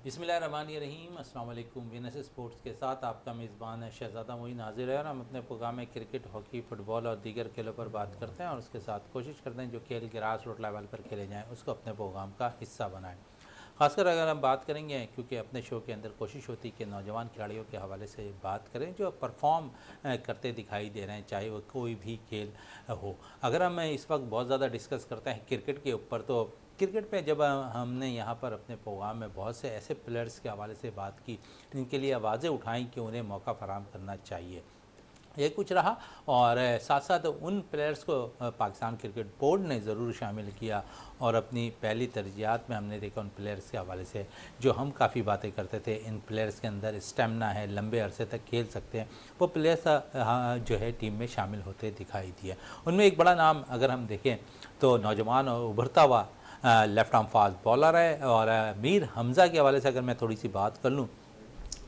बिस्मिल्लाहिर्रहमानिर्रहीम। अस्सलाम वालेकुम। वीनस स्पोर्ट्स के साथ आपका मेज़बान शहज़ादा मोइन हाज़िर है और हम अपने प्रोग्राम में क्रिकेट, हॉकी, फ़ुटबॉल और दीगर खेलों पर बात करते हैं और उसके साथ कोशिश करते हैं जो खेल ग्रास रूट लेवल पर खेले जाएँ उसको अपने प्रोग्राम का हिस्सा बनाएँ। ख़ासकर अगर हम बात करेंगे, क्योंकि अपने शो के अंदर कोशिश होती है कि नौजवान खिलाड़ियों के हवाले से बात करें जो परफॉर्म करते दिखाई दे रहे हैं, चाहे वो कोई भी खेल हो। अगर हम इस वक्त बहुत ज़्यादा डिस्कस करते हैं क्रिकेट के ऊपर, तो क्रिकेट पे जब हमने यहाँ पर अपने प्रोग्राम में बहुत से ऐसे प्लेयर्स के हवाले से बात की जिनके लिए आवाज़ें उठाई कि उन्हें मौका फराहम करना चाहिए, ये कुछ रहा। और साथ साथ उन प्लेयर्स को पाकिस्तान क्रिकेट बोर्ड ने ज़रूर शामिल किया और अपनी पहली तरजीहात में हमने देखा उन प्लेयर्स के हवाले से जो हम काफ़ी बातें करते थे। इन प्लेयर्स के अंदर स्टेमिना है, लंबे अरसे तक खेल सकते हैं, वो प्लेयर्स जो है टीम में शामिल होते दिखाई दिए। उनमें एक बड़ा नाम अगर हम देखें तो नौजवान और उभरता हुआ लेफ़्ट आर्म फास्ट बॉलर है। और मीर हमज़ा के हवाले से अगर मैं थोड़ी सी बात कर लूँ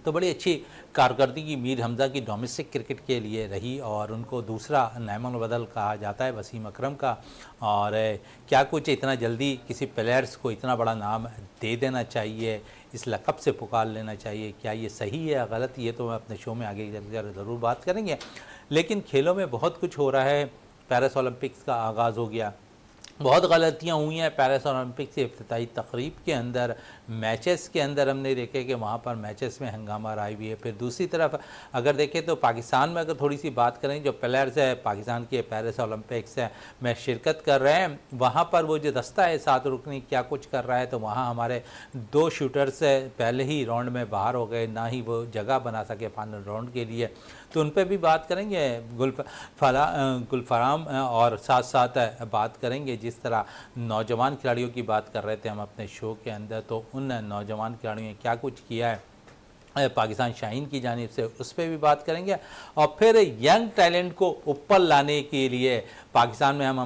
तो बड़ी अच्छी कारकर्दगी मीर हमज़ा की डोमेस्टिक क्रिकेट के लिए रही और उनको दूसरा नैमान बदल कहा जाता है वसीम अकरम का। और क्या कुछ इतना जल्दी किसी प्लेयर्स को इतना बड़ा नाम दे देना चाहिए, इस लक़ब से पुकार लेना चाहिए, क्या ये सही है या गलत, ये तो मैं अपने शो में आगे चलकर ज़रूर बात करेंगे। लेकिन खेलों में बहुत कुछ हो रहा है। पेरिस ओलंपिक्स का आगाज़ हो गया, बहुत गलतियाँ हुई हैं पेरिस ओलंपिक से इफ्तिताई तकरीब के अंदर, मैचेस के अंदर हमने देखे कि वहाँ पर मैचेस में हंगामा आई हुई है। फिर दूसरी तरफ अगर देखें तो पाकिस्तान में अगर थोड़ी सी बात करें, जो प्लेयर्स है पाकिस्तान के पेरिस ओलंपिक्स में शिरकत कर रहे हैं, वहाँ पर वो जो दस्ता है 7 रुकनी क्या कुछ कर रहा है, तो वहाँ हमारे 2 शूटर्स पहले ही राउंड में बाहर हो गए, ना ही वो जगह बना सके फाइनल राउंड के लिए, तो उन पर भी बात करेंगे। गुलफराम और साथ साथ बात करेंगे जिस तरह नौजवान खिलाड़ियों की बात कर रहे थे हम अपने शो के अंदर, तो उन नौजवान खिलाड़ियों ने क्या कुछ किया है पाकिस्तान शाहीन की जानिब से, उस पर भी बात करेंगे। और फिर यंग टैलेंट को ऊपर लाने के लिए पाकिस्तान में हम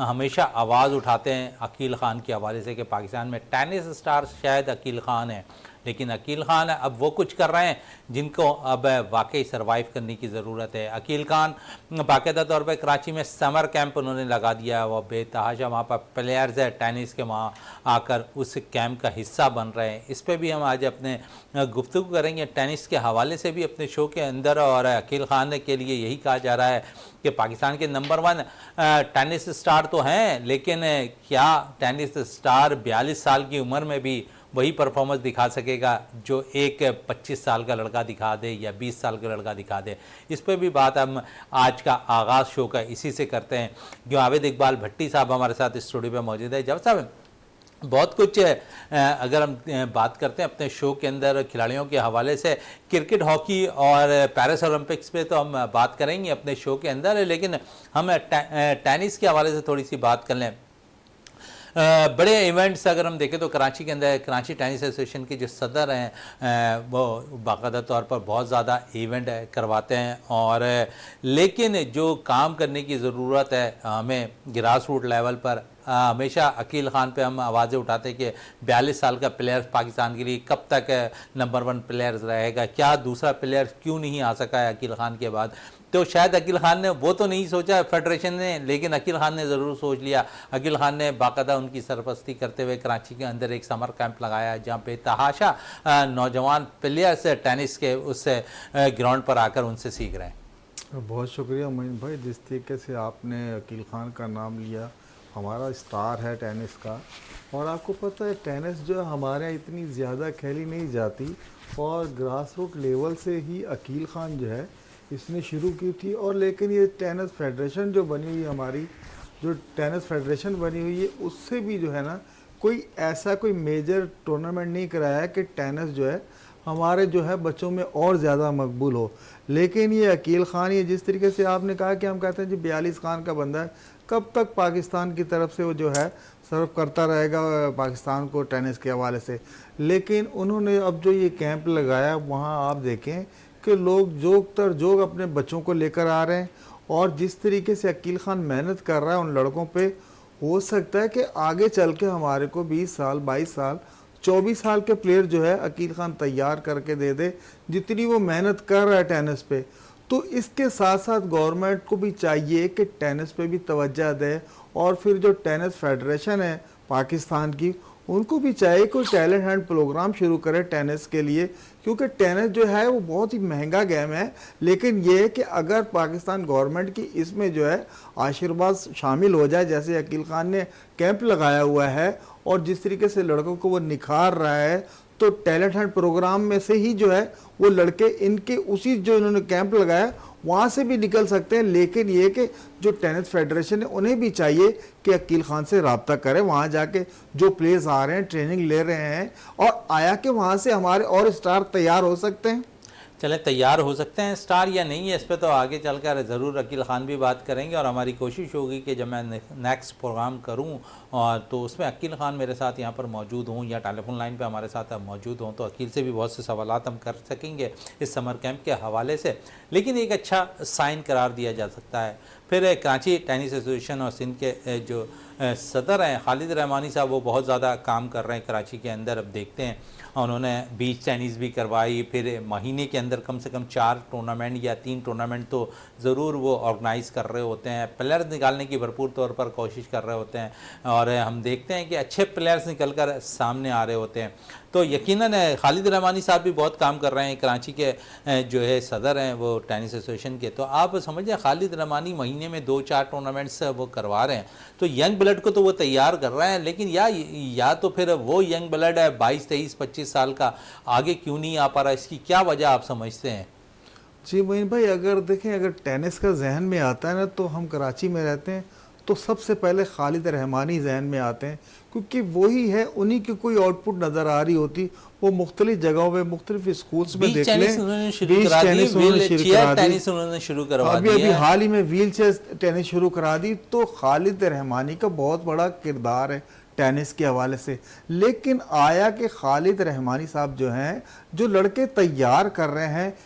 हमेशा आवाज़ उठाते हैं अकील ख़ान के हवाले से कि पाकिस्तान में टेनिस स्टार शायद अकील ख़ान है, लेकिन अकील ख़ान अब वो कुछ कर रहे हैं जिनको अब वाकई सर्वाइव करने की ज़रूरत है। अकील ख़ान बाकायदा तौर पर कराची में समर कैंप उन्होंने लगा दिया, वो बेतहाशा वहाँ पर प्लेयर्स है टेनिस के वहाँ आकर उस कैंप का हिस्सा बन रहे हैं। इस पर भी हम आज अपने गुफ्तगू करेंगे टेनिस के हवाले से भी अपने शो के अंदर। और अकील ख़ान के लिए यही कहा जा रहा है कि पाकिस्तान के नंबर 1 टेनिस स्टार तो हैं, लेकिन क्या टेनिस स्टार 42 साल की उम्र में भी वही परफॉर्मेंस दिखा सकेगा जो एक 25 साल का लड़का दिखा दे या 20 साल का लड़का दिखा दे। इस पर भी बात हम आज का आगाज़ शो का इसी से करते हैं। जावेद इकबाल भट्टी साहब हमारे साथ स्टूडियो में मौजूद है। जावेद साहब, बहुत कुछ अगर हम बात करते हैं अपने शो के अंदर खिलाड़ियों के हवाले से, क्रिकेट, हॉकी और पेरिस ओलंपिक्स पे तो हम बात करेंगे अपने शो के अंदर, लेकिन हम टेनिस के हवाले से थोड़ी सी बात कर लें। बड़े इवेंट्स अगर हम देखें तो कराची के अंदर कराची टेनिस एसोसिएशन के जो सदर हैं वो बाकायदा तौर पर बहुत ज़्यादा इवेंट करवाते हैं। और लेकिन जो काम करने की ज़रूरत है हमें ग्रास रूट लेवल पर, हमेशा अकील ख़ान पे हम आवाज़ें उठाते कि 42 साल का प्लेयर पाकिस्तान के लिए कब तक नंबर 1 प्लेयर रहेगा, क्या दूसरा प्लेयर क्यों नहीं आ सका है अकील ख़ान के बाद। तो शायद अकील ख़ान ने वो तो नहीं सोचा फेडरेशन ने, लेकिन अकील ख़ान ने ज़रूर सोच लिया। अकील ख़ान ने बाकायदा उनकी सरपरस्ती करते हुए कराची के अंदर एक समर कैंप लगाया जहाँ पे तहाशा नौजवान प्लेयर्स टेनिस के उस ग्राउंड पर आकर उनसे सीख रहे हैं। बहुत शुक्रिया मोइन भाई, जिस तरीके से आपने अकील ख़ान का नाम लिया, हमारा स्टार है टेनिस का। और आपको पता है टेनिस जो है हमारे यहाँ इतनी ज़्यादा खेली नहीं जाती, और ग्रास रूट लेवल से ही अकील ख़ान जो है इसने शुरू की थी। और लेकिन ये टेनिस फेडरेशन जो बनी हुई हमारी, जो टेनिस फेडरेशन बनी हुई है, उससे भी जो है ना कोई ऐसा कोई मेजर टूर्नामेंट नहीं कराया है कि टेनिस जो है हमारे जो है बच्चों में और ज़्यादा मकबूल हो। लेकिन ये अकील ख़ान, ये जिस तरीके से आपने कहा कि हम कहते हैं जी 42 खान का बंदा है, कब तक पाकिस्तान की तरफ से वो जो है सर्व करता रहेगा पाकिस्तान को टेनिस के हवाले से। लेकिन उन्होंने अब जो ये कैंप लगाया, वहाँ आप देखें कि लोग जोक तर जोक अपने बच्चों को लेकर आ रहे हैं। और जिस तरीके से अकील ख़ान मेहनत कर रहा है उन लड़कों पे, हो सकता है कि आगे चल के हमारे को 20 साल, 22 साल, 24 साल के प्लेयर जो है अकील ख़ान तैयार करके दे दे, जितनी वो मेहनत कर रहा है टेनिस पे। तो इसके साथ साथ गवर्नमेंट को भी चाहिए कि टेनिस पे भी तवज्जो दे, और फिर जो टेनिस फेडरेशन है पाकिस्तान की, उनको भी चाहिए कोई टैलेंट हंट प्रोग्राम शुरू करे टेनिस के लिए, क्योंकि टेनिस जो है वो बहुत ही महंगा गेम है। लेकिन ये है कि अगर पाकिस्तान गवर्नमेंट की इसमें जो है आशीर्वाद शामिल हो जाए, जैसे अकील खान ने कैंप लगाया हुआ है और जिस तरीके से लड़कों को वो निखार रहा है, तो टैलेंट हंट प्रोग्राम में से ही जो है वो लड़के इनके उसी जो इन्होंने कैंप लगाया वहाँ से भी निकल सकते हैं। लेकिन ये कि जो टेनिस फेडरेशन है उन्हें भी चाहिए कि अकील खान से रब्ता करें, वहाँ जाके जो प्लेयर्स आ रहे हैं ट्रेनिंग ले रहे हैं, और आया कि वहाँ से हमारे और स्टार तैयार हो सकते हैं। चले तैयार हो सकते हैं स्टार या नहीं है, इस पर तो आगे चलकर ज़रूर अकील खान भी बात करेंगे। और हमारी कोशिश होगी कि जब मैं नेक्स्ट प्रोग्राम करूं और तो उसमें अकील खान मेरे साथ यहाँ पर मौजूद हों या टेलीफोन लाइन पे हमारे साथ मौजूद हों, तो अकील से भी बहुत से सवालात हम कर सकेंगे इस समर कैंप के हवाले से। लेकिन एक अच्छा साइन करार दिया जा सकता है। फिर कराची टेनिस एसोसिएशन और सिंध के जो सदर हैं खालिद रहमानी साहब, वो बहुत ज़्यादा काम कर रहे हैं कराची के अंदर। अब देखते हैं, उन्होंने बीच टेनिस भी करवाई, फिर महीने के अंदर कम से कम 4 टूर्नामेंट या 3 टूर्नामेंट तो ज़रूर वो ऑर्गेनाइज़ कर रहे होते हैं। प्लेयर्स निकालने की भरपूर तौर पर कोशिश कर रहे होते हैं और हम देखते हैं कि अच्छे प्लेयर्स निकल कर सामने आ रहे होते हैं। तो यकीनन खालिद रहमानी साहब भी बहुत काम कर रहे हैं, कराची के जो है सदर हैं वो टेनिस एसोसिएशन के। तो आप समझिए खालिद रहमानी महीने में 2-4 टूर्नामेंट्स वो करवा रहे हैं, तो यंग ब्लड को तो वो तैयार कर रहे हैं। लेकिन या तो फिर वो यंग ब्लड है 22, 23, 25 साल का, आगे क्यों नहीं आ पा रहा, इसकी क्या वजह आप समझते हैं? जी मोइन भाई, अगर देखें, अगर टेनिस का जहन में आता है ना, तो हम कराची में रहते हैं तो सबसे पहले खालिद रहमानी जहन में आते हैं, क्योंकि वही है, उन्हीं की कोई आउटपुट नज़र आ रही होती। वो मुख्तलिफ जगहों में मुख्तलिफ स्कूल्स में देख लें, अभी हाल ही में व्हील चेयर टेनिस शुरू करा दी। तो खालिद रहमानी का बहुत बड़ा किरदार है टेनिस के हवाले से। लेकिन आया कि खालिद रहमानी साहब जो हैं, जो लड़के तैयार कर रहे हैं,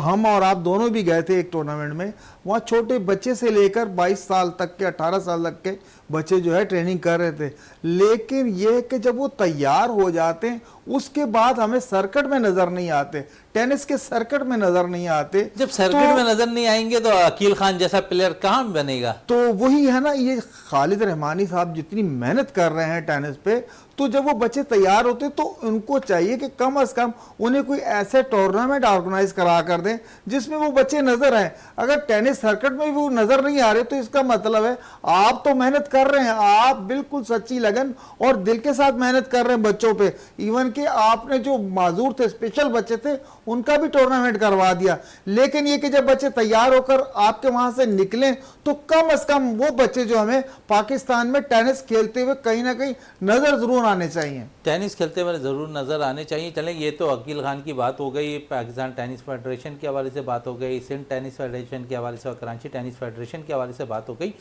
हम और आप दोनों भी गए थे एक टूर्नामेंट में, वहाँ छोटे बच्चे से लेकर 22 साल तक के, 18 साल तक के बच्चे जो है ट्रेनिंग कर रहे थे। लेकिन ये कि जब वो तैयार हो जाते हैं उसके बाद हमें सर्किट में नजर नहीं आते, टेनिस के सर्किट में नजर नहीं आते। जब सर्किट में नजर नहीं आएंगे तो अकील खान जैसा प्लेयर कहाँ बनेगा? तो वही है ना, ये खालिद रहमानी साहब जितनी मेहनत कर रहे हैं टेनिस पे, तो जब वो बच्चे तैयार होते तो उनको चाहिए कि कम से कम उन्हें कोई ऐसे टूर्नामेंट ऑर्गेनाइज करा कर दें जिसमें वो बच्चे नजर आए। अगर टेनिस सर्किट में वो नजर नहीं आ रहे तो इसका मतलब है आप तो मेहनत कर रहे हैं, आप बिल्कुल सच्ची लगन और दिल के साथ मेहनत कर रहे हैं बच्चों पे। इवन कि आपने जो माजूर थे, स्पेशल बच्चे थे, उनका भी टूर्नामेंट करवा दिया। लेकिन ये कि जब बच्चे तैयार होकर आपके वहां से निकलें तो कम से कम वो बच्चे जो हमें पाकिस्तान में टेनिस खेलते हुए कहीं ना कहीं नजर जरूर आने चाहिए, टेनिस खेलते हुए जरूर नजर आने चाहिए। चलें, ये तो अकील खान की बात हो गई, पाकिस्तान टेनिस फेडरेशन के हवाले से बात हो गई, सिंध टेनिस फेडरेशन के हवाले से और कराची टेनिस फेडरेशन के हवाले से बात हो गई।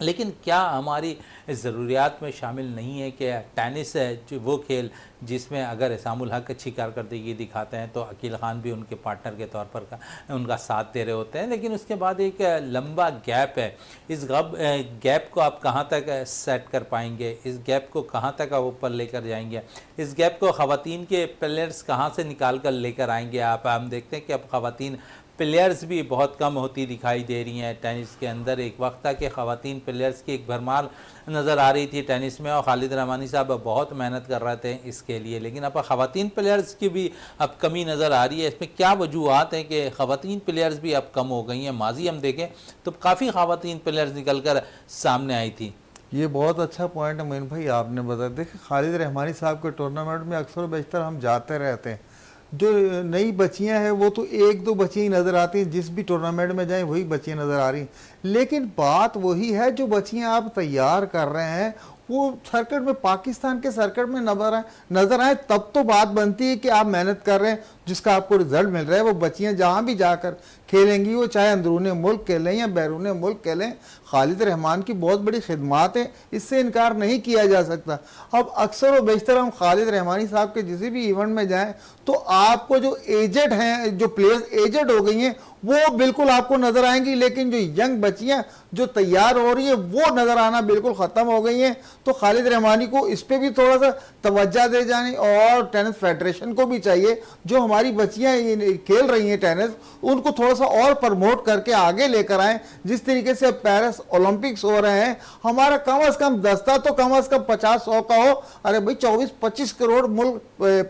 लेकिन क्या हमारी ज़रूरियात में शामिल नहीं है कि टेनिस है जो वो खेल जिसमें अगर इसामुल हक अच्छी कारकर्दगी दिखाते हैं तो अकील खान भी उनके पार्टनर के तौर पर उनका साथ दे रहे होते हैं, लेकिन उसके बाद एक लंबा गैप है। इस गैप को आप कहाँ तक सेट कर पाएंगे, इस गैप को कहाँ तक आप ऊपर लेकर जाएंगे, इस गैप को ख़वातीन के प्लेयर्स कहाँ से निकाल कर लेकर आएंगे आप? हम देखते हैं कि अब ख़वातीन प्लेयर्स भी बहुत कम होती दिखाई दे रही हैं टेनिस के अंदर। एक वक्त था कि ख़वातीन प्लेयर्स की एक भरमार नज़र आ रही थी टेनिस में और खालिद रहमानी साहब बहुत मेहनत कर रहे थे इसके लिए, लेकिन अब ख़वातीन प्लेयर्स की भी अब कमी नज़र आ रही है। इसमें क्या वजूहत हैं कि ख़वातीन प्लेयर्स भी अब कम हो गई हैं? माजी हम देखें तो काफ़ी ख़वातीन प्लेयर्स निकल कर सामने आई थी। ये बहुत अच्छा पॉइंट है मोइन भाई आपने बताया। देखिए, खालिद रहमानी साहब के टूर्नामेंट में अक्सर बेशतर हम जाते रहते हैं, जो नई बच्चियां हैं वो तो 1-2 बच्चियां ही नज़र आती हैं, जिस भी टूर्नामेंट में जाएं वही बच्चियां नज़र आ रही हैं। लेकिन बात वही है, जो बच्चियां आप तैयार कर रहे हैं वो सर्किट में, पाकिस्तान के सर्किट में नज़र आए तब तो बात बनती है कि आप मेहनत कर रहे हैं, जिसका आपको रिजल्ट मिल रहा है। वो बच्चियां जहां भी जाकर खेलेंगी, वो चाहे अंदरूनी मुल्क खेलें या बैरून मुल्क खेलें, खालिद रहमान की बहुत बड़ी खिदमात है, इससे इनकार नहीं किया जा सकता। अब अक्सर व बेशतर हम खालिद रहमानी साहब के किसी भी इवेंट में जाएं तो आपको जो एजेड हैं, जो प्लेयर्स एजेड हो गई हैं, वो बिल्कुल आपको नजर आएंगी, लेकिन जो यंग बच्चियां जो तैयार हो रही है वो नजर आना बिल्कुल खत्म हो गई हैं। तो खालिद रहमानी को इस पे भी थोड़ा सा तवज्जो दे जानी, और टेनिस फेडरेशन को भी चाहिए, जो हमारी बच्चियां खेल रही हैं टेनिस, उनको थोड़ा सा और प्रमोट करके आगे लेकर आए। जिस तरीके से पेरिस ओलंपिक्स हो रहे हैं, हमारा कम से कम दस्ता तो कम से कम 50-100 का हो। अरे भाई 24-25 करोड़ मुल्क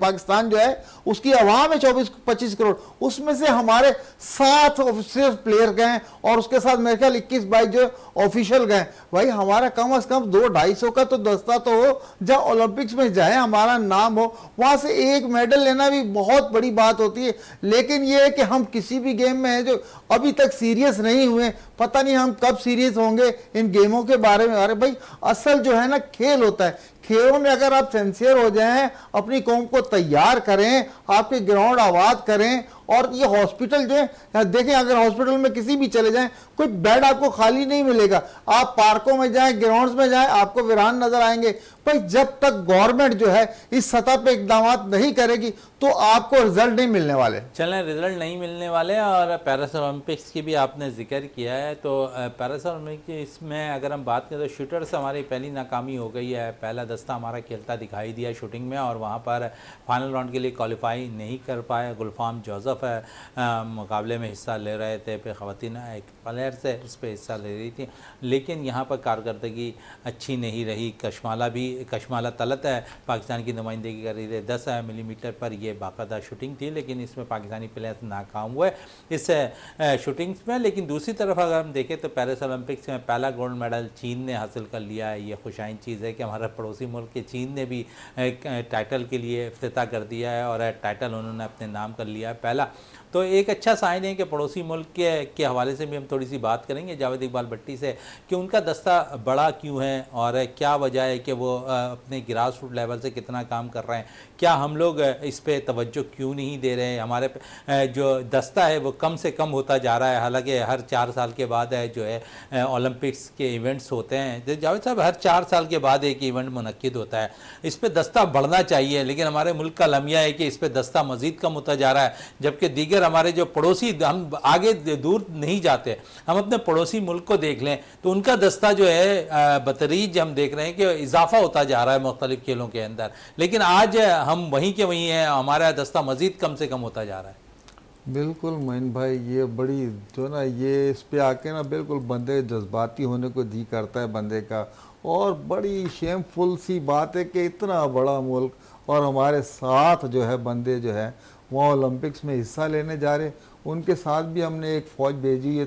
पाकिस्तान जो है उसकी आवाम है 24-25 करोड़, उसमें से हमारे 7 सिर्फ प्लेयर गए और उसके साथ मेरे ख्याल 21-22 जो ऑफिशियल गए। भाई हमारा कम से कम 200-250 का तो दस्ता तो हो, जहाँ ओलंपिक्स में जाए हमारा नाम हो, वहां से एक मेडल लेना भी बहुत बड़ी बात होती है। लेकिन ये है कि हम किसी भी गेम में है जो अभी तक सीरियस नहीं हुए, पता नहीं हम कब सीरियस होंगे इन गेमों के बारे में। अरे भाई असल जो है ना खेल होता है, खेलों में अगर आप सिंसियर हो जाएं, अपनी कौम को तैयार करें, आपके ग्राउंड आबाद करें। और ये हॉस्पिटल जो है देखें, अगर हॉस्पिटल में किसी भी चले जाएं कोई बेड आपको खाली नहीं मिलेगा। आप पार्कों में जाएं, ग्राउंड्स में जाएं, आपको वीरान नजर आएंगे। भाई जब तक गवर्नमेंट जो है इस सतह पे इकदाम नहीं करेगी तो आपको रिजल्ट नहीं मिलने वाले। चलें, रिजल्ट नहीं मिलने वाले। और पेरिस ओलंपिक्स की भी आपने जिक्र किया है, तो पेरिस ओलंपिक्स में अगर हम बात करें तो शूटर्स हमारी पहली नाकामी हो गई है। पहला दस्ता हमारा खेलता दिखाई दिया शूटिंग में और वहाँ पर फाइनल राउंड के लिए क्वालिफाई नहीं कर पाए। गुलफाम जोसेफ मुकाबले में हिस्सा ले रहे थे, फिर ख़वातीन एक प्लेयर से इस पर हिस्सा ले रही थी, लेकिन यहाँ पर कारकर्दगी अच्छी नहीं रही। कशमाला तलत है पाकिस्तान की नुमाइंदगी कर रही थी, 10 मिलीमीटर पर ये बाकायदा शूटिंग थी, लेकिन इसमें पाकिस्तानी प्लेयर्स नाकाम हुए इस शूटिंग्स में। लेकिन दूसरी तरफ अगर हम देखें तो पेरिस ओलंपिक्स में पहला गोल्ड मेडल चीन ने हासिल कर लिया है। ये खुशाइन चीज़ है कि हमारा पड़ोसी मुल्क के चीन ने भी टाइटल के लिए इफ्तिताह कर दिया है और टाइटल उन्होंने अपने नाम कर लिया है पहला। तो एक अच्छा साइन है कि पड़ोसी मुल्क के हवाले से भी हम थोड़ी सी बात करेंगे जावेद इकबाल भट्टी से कि उनका दस्ता बड़ा क्यों है और क्या वजह है कि वो अपने ग्रास रूट लेवल से कितना काम कर रहे हैं। क्या हम लोग इस पे तवज्जो क्यों नहीं दे रहे हैं। हमारे जो दस्ता है वो कम से कम होता जा रहा है, हालांकि हर 4 साल के बाद जो है ओलंपिक्स के इवेंट्स होते हैं। जावेद साहब, हर 4 साल के बाद एक इवेंट मुनक्किद होता है, इस पर दस्ता बढ़ना चाहिए, लेकिन हमारे मुल्क का लम्या है कि इस पर दस्ता मज़ीद कम होता जा रहा है, जबकि दीगर हमारे जो पड़ोसी, हम आगे दूर नहीं जाते, हम अपने पड़ोसी मुल्क को देख लें तो उनका दस्ता जो है बतरीज हम देख रहे हैं कि इजाफा होता जा रहा है मुख्तलिफ खेलों के अंदर, लेकिन आज हम वहीं के वहीं हैं, हमारा दस्ता मजीद कम से कम होता जा रहा है। बिल्कुल मोइन भाई, ये बड़ी जो ना ये इस पे आके ना बिल्कुल बंदे जज्बाती होने को जी करता है बंदे का। और बड़ी शेमफुल सी बात है कि इतना बड़ा मुल्क और हमारे साथ जो है बंदे जो है वहाँ ओलंपिक्स में हिस्सा लेने जा रहे, उनके साथ भी हमने एक फ़ौज भेजी है,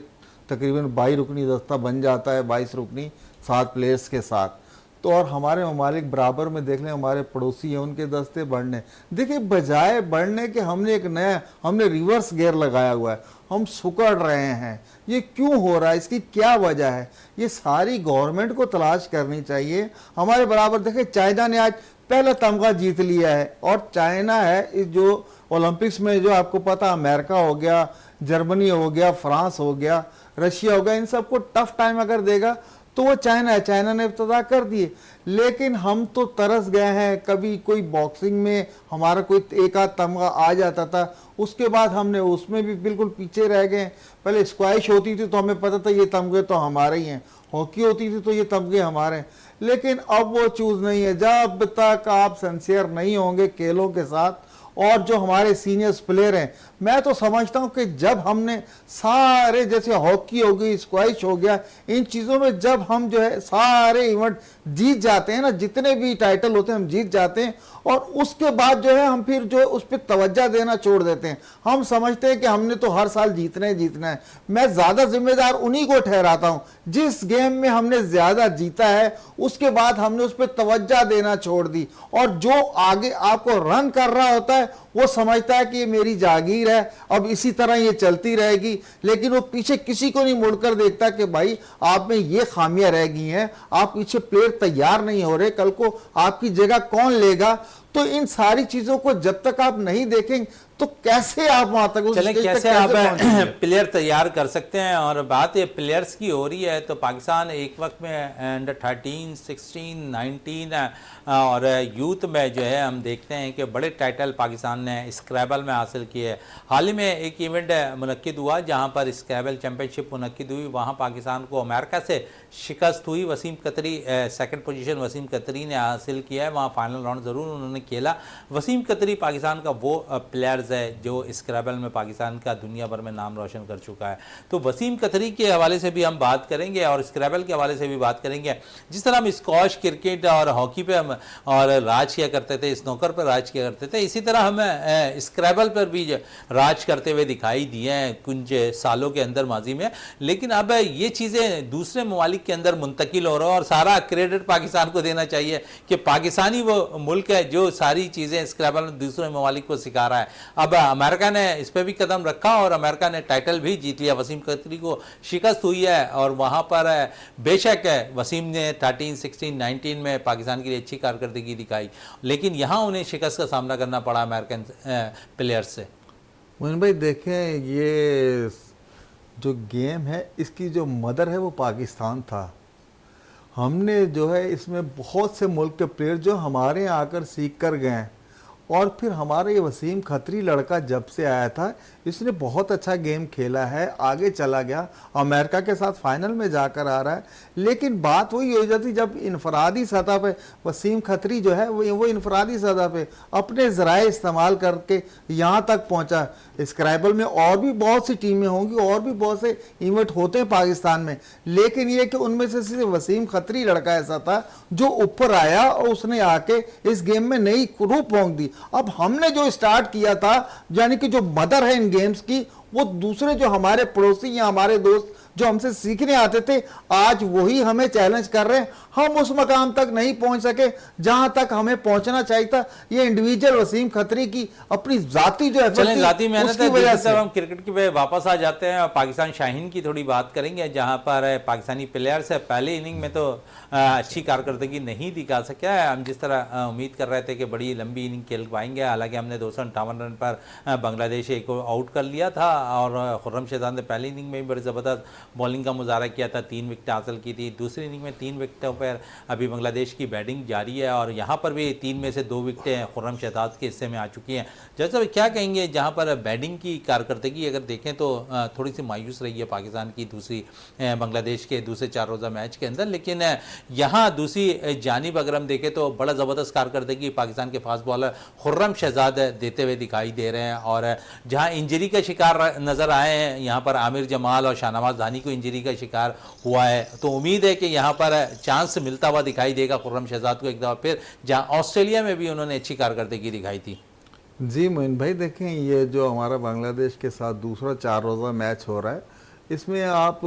तकरीबन 22 रुकनी दस्ता बन जाता है, 22 रुकनी 7 प्लेयर्स के साथ। तो और हमारे ममालिक बराबर में देख लें, हमारे पड़ोसी हैं उनके दस्ते बढ़ने, देखिए बजाय बढ़ने के हमने एक नया रिवर्स गियर लगाया हुआ है, हम सुकड़ रहे हैं। ये क्यों हो रहा है, इसकी क्या वजह है, ये सारी गवर्नमेंट को तलाश करनी चाहिए। हमारे बराबर देखिए चाइना ने आज पहला तमगा जीत लिया है और चाइना है इस जो ओलंपिक्स में, जो आपको पता अमेरिका हो गया, जर्मनी हो गया, फ्रांस हो गया, रशिया हो गया, इन सबको टफ टाइम अगर देगा तो वो चाइना है। चाइना ने इब्तिदा कर दिए, लेकिन हम तो तरस गए हैं। कभी कोई बॉक्सिंग में हमारा कोई एक आध तमगा आ जाता था, उसके बाद हमने उसमें भी बिल्कुल पीछे रह गए। पहले स्क्वैश होती थी तो हमें पता था ये तमगे तो हमारे ही हैं, हॉकी होती थी तो ये तमगे हमारे हैं, लेकिन अब वो चूज़ नहीं है। जब तक आप सिंसियर नहीं होंगे खेलों के साथ, और जो हमारे सीनियर्स प्लेयर हैं, मैं तो समझता हूं कि जब हमने सारे, जैसे हॉकी हो गई, स्क्वैश हो गया, इन चीज़ों में जब हम जो है सारे इवेंट जीत जाते हैं ना, जितने भी टाइटल होते हैं हम जीत जाते हैं, और उसके बाद जो है हम फिर जो है उस पर तवज्जो देना छोड़ देते हैं। हम समझते हैं कि हमने तो हर साल जीतना है। मैं ज़्यादा जिम्मेदार उन्हीं को ठहराता हूँ जिस गेम में हमने ज़्यादा जीता है, उसके बाद हमने उस पर तवज्जो देना छोड़ दी, और जो आगे आपको रन कर रहा होता है वो समझता है कि ये मेरी जागीर है, अब इसी तरह ये चलती रहेगी, लेकिन वो पीछे किसी को नहीं मुड़कर देखता कि भाई आप में ये खामियां रह गई हैं, आप पीछे प्लेयर तैयार नहीं हो रहे, कल को आपकी जगह कौन लेगा। तो इन सारी चीजों को जब तक आप नहीं देखेंगे तो कैसे आप वहां तक कैसे आप प्लेयर तैयार कर सकते हैं। और बात ये प्लेयर्स की हो रही है तो पाकिस्तान एक वक्त में अंडर 13, 16, 19 और यूथ में जो है हम देखते हैं कि बड़े टाइटल पाकिस्तान ने स्क्रैबल में हासिल किए। हाल ही में एक इवेंट मुनक्किद हुआ जहां पर स्क्रैबल चैंपियनशिप मुनक्किद हुई, वहां पाकिस्तान को अमेरिका से शिकस्त हुई। वसीम कतरी सेकंड पोजीशन वसीम कतरी ने हासिल किया है, वहाँ फाइनल राउंड ज़रूर उन्होंने खेला। वसीम कतरी पाकिस्तान का वो प्लेयर्स है जो स्क्रैबल में पाकिस्तान का दुनिया भर में नाम रोशन कर चुका है। तो वसीम कतरी के हवाले से भी हम बात करेंगे और स्क्रैबल के हवाले से भी बात करेंगे। जिस तरह हम स्कॉश, क्रिकेट और हॉकी पे हम और राज किया करते थे, स्नूकर पर राज किया करते थे, इसी तरह हम स्क्रैबल पर भी राज करते हुए दिखाई दिए हैं कुछ सालों के अंदर माजी में। लेकिन अब ये चीज़ें दूसरे ममालिक के अंदर मुंतकिल हो रहा है और सारा क्रेडिट पाकिस्तान को देना चाहिए कि पाकिस्तानी वो मुल्क है जो सारी चीज़ें स्क्रैबल में दूसरे ममालिक को सिखा रहा है। अब अमेरिका ने इस पर भी कदम रखा और अमेरिका ने टाइटल भी जीत लिया। वसीम कतरी को शिकस्त हुई है और वहाँ पर बेशक वसीम ने 13, 16, 19 में पाकिस्तान के लिए अच्छी कारकर्दगी दिखाई, लेकिन यहाँ उन्हें शिकस्त का सामना करना पड़ा अमेरिकन प्लेयर्स से। मोइन भाई देखें, ये जो गेम है इसकी जो मदर है वो पाकिस्तान था। हमने जो है इसमें बहुत से मुल्क के प्लेयर जो हमारे यहाँ आकर सीख कर गए हैं और फिर हमारा ये वसीम खतरी लड़का जब से आया था इसने बहुत अच्छा गेम खेला है, आगे चला गया, अमेरिका के साथ फाइनल में जाकर आ रहा है। लेकिन बात वही हो जाती जब इनफरादी सतह पे वसीम खतरी जो है वो इनफरादी सतह पे अपने ज़राए इस्तेमाल करके यहाँ तक पहुँचा। स्क्रैबल में और भी बहुत सी टीमें होंगी और भी बहुत से इवेंट होते हैं पाकिस्तान में, लेकिन ये कि उनमें से सिर्फ वसीम खतरी लड़का ऐसा था जो ऊपर आया और उसने आके इस गेम में नई रूह पोंक दी। अब हमने जो स्टार्ट किया था, यानी कि जो मदर है इन गेम्स की, वो दूसरे जो हमारे पड़ोसी या हमारे दोस्त जो हमसे सीखने आते थे आज वही हमें चैलेंज कर रहे हैं। हम उस मकाम तक नहीं पहुंच सके जहां तक हमें पहुंचना चाहिए था। ये इंडिविजुअल वसीम खतरी की अपनी जाती जो जाती मेहनत है। वजह से हम क्रिकेट की वापस आ जाते हैं और पाकिस्तान शाहीन की थोड़ी बात करेंगे, जहां पर पाकिस्तानी प्लेयर्स है पहले इनिंग में तो अच्छी कारकर्दगी नहीं दिखा सका है। हम जिस तरह उम्मीद कर रहे थे कि बड़ी लंबी इनिंग खेल पाएंगे, हालांकि हमने 258 रन पर बांग्लादेश को आउट कर लिया था और खुर्रम शहजाद ने पहली इनिंग में भी बड़ी ज़बरदस्त बॉलिंग का मुजाहरा किया था, 3 विकेट हासिल की थी। दूसरी इनिंग में 3 विकेटों पर अभी बांग्लादेश की बैटिंग जारी है और यहाँ पर भी 3 में से 2 विकेटें खुर्रम शहजाद के हिस्से में आ चुकी हैं। जैसा क्या कहेंगे, जहाँ पर बैटिंग की कारकर्दगी अगर देखें तो थोड़ी सी मायूस रही है पाकिस्तान की दूसरी बांग्लादेश के दूसरे 4 रोज़ा मैच के अंदर, लेकिन यहाँ दूसरी जानिब अगर हम देखें तो बड़ा ज़बरदस्त कारकर्दगी पाकिस्तान के फास्ट बॉलर खुर्रम शहजाद देते हुए दिखाई दे रहे हैं। और जहाँ इंजरी का शिकार नज़र आए हैं, यहाँ पर आमिर जमाल और शाहनवाज दानी को इंजरी का शिकार हुआ है, तो उम्मीद है कि यहाँ पर चांस मिलता हुआ दिखाई देगा खुर्रम शहजाद को एक दफ़ा फिर, जहाँ ऑस्ट्रेलिया में भी उन्होंने अच्छी कारकर्दगी दिखाई थी। जी मोइन भाई देखें, ये जो हमारा बांग्लादेश के साथ दूसरा 4 रोज़ा मैच हो रहा है, इसमें आप